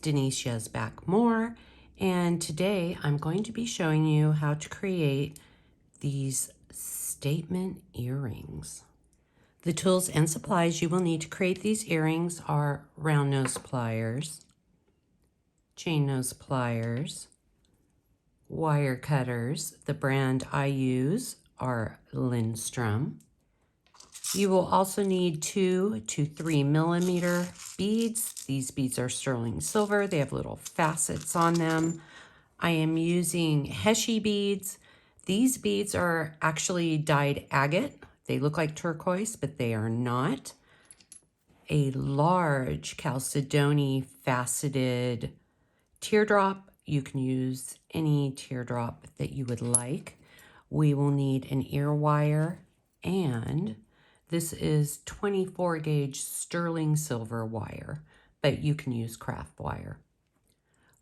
Denise Yezbak Moore, and today I'm going to be showing you how to create these statement earrings. The tools and supplies you will need to create these earrings are round nose pliers, chain nose pliers, wire cutters. The brand I use are Lindstrom. You will also need 2 to 3 millimeter beads. These beads are sterling silver. They have little facets on them. I am using Heshi beads. These beads are actually dyed agate. They look like turquoise, but they are not. A large chalcedony faceted teardrop. You can use any teardrop that you would like. We will need an ear wire, and this is 24 gauge sterling silver wire, but you can use craft wire.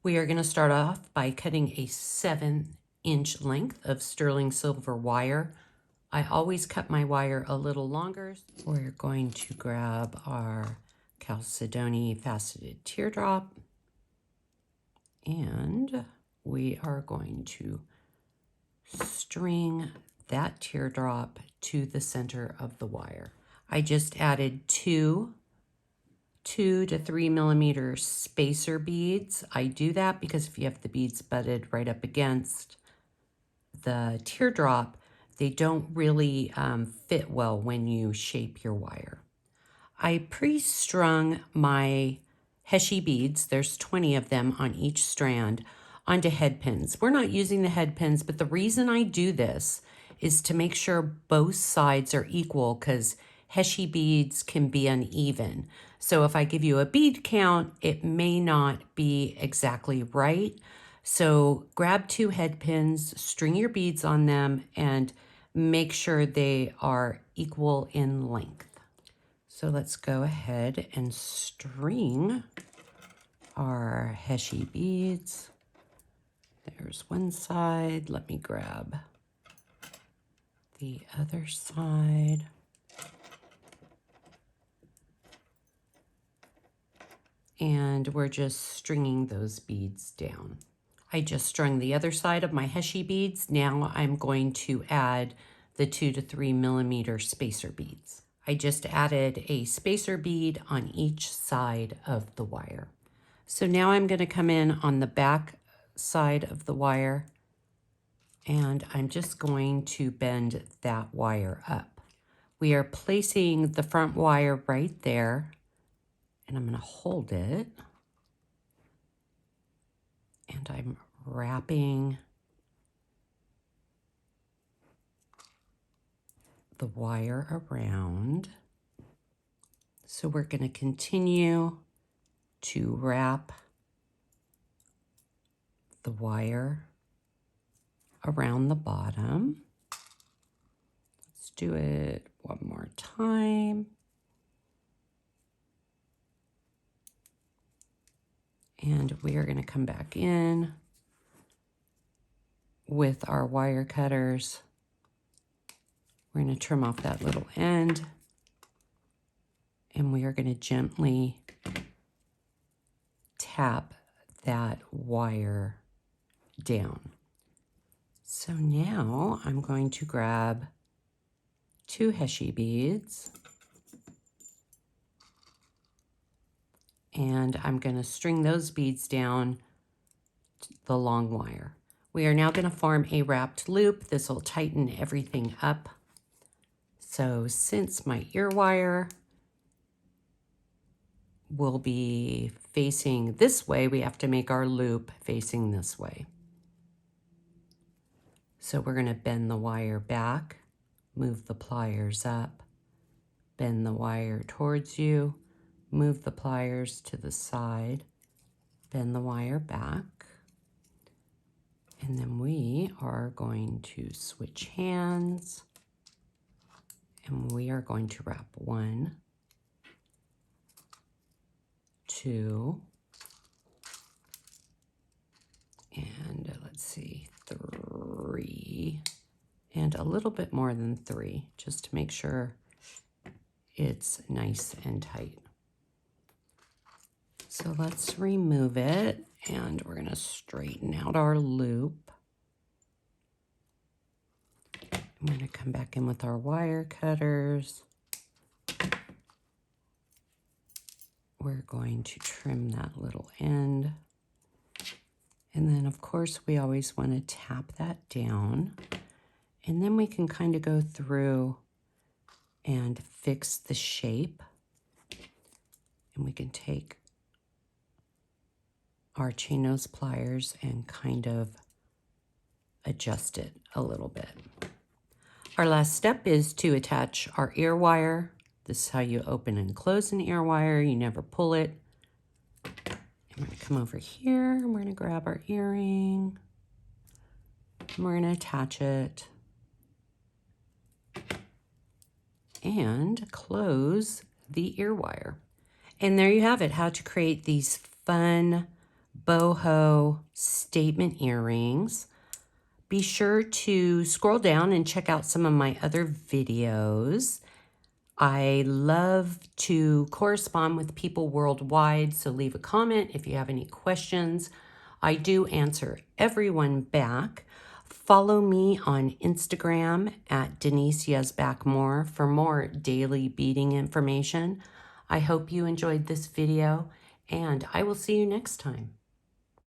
We are going to start off by cutting a 7-inch length of sterling silver wire. I always cut my wire a little longer. We're going to grab our chalcedony faceted teardrop, and we are going to string that teardrop to the center of the wire. I just added 2 to 3 millimeter spacer beads. I do that because if you have the beads butted right up against the teardrop, they don't really fit well when you shape your wire. I pre-strung my Heshi beads, there's 20 of them on each strand, onto head pins. We're not using the head pins, but the reason I do this is to make sure both sides are equal, because Heshi beads can be uneven. So if I give you a bead count, it may not be exactly right. So grab 2 head pins, string your beads on them, and make sure they are equal in length. So let's go ahead and string our Heshi beads. There's one side. Let me grab the other side. And we're just stringing those beads down. I just strung the other side of my Heshi beads. Now I'm going to add the 2 to 3 millimeter spacer beads. I just added a spacer bead on each side of the wire. So now I'm going to come in on the back side of the wire, and I'm just going to bend that wire up. We are placing the front wire right there, and I'm going to hold it, and I'm wrapping the wire around. So we're going to continue to wrap the wire around the bottom. Let's do it one more time. And we are going to come back in with our wire cutters. We're going to trim off that little end, and we are going to gently tap that wire down. So now I'm going to grab 2 Heshi beads, and I'm going to string those beads down the long wire. We are now going to form a wrapped loop. This will tighten everything up. So since my ear wire will be facing this way, we have to make our loop facing this way. So we're going to bend the wire back, move the pliers up, bend the wire towards you, move the pliers to the side, bend the wire back, and then we are going to switch hands, and we are going to wrap 1, 2, and let's see, 3, and a little bit more than 3, just to make sure it's nice and tight. So let's remove it, and we're going to straighten out our loop. I'm going to come back in with our wire cutters. We're going to trim that little end. And then, of course, we always want to tap that down. And then we can kind of go through and fix the shape. And we can take our chain nose pliers and kind of adjust it a little bit. Our last step is to attach our ear wire. This is how you open and close an ear wire. You never pull it. And we're going to come over here and we're going to grab our earring. And we're going to attach it. And close the ear wire. And there you have it, how to create these fun boho statement earrings. Be sure to scroll down and check out some of my other videos. I love to correspond with people worldwide, so leave a comment if you have any questions. I do answer everyone back. Follow me on Instagram at Denise Yezbak Moore for more daily beading information. I hope you enjoyed this video, and I will see you next time.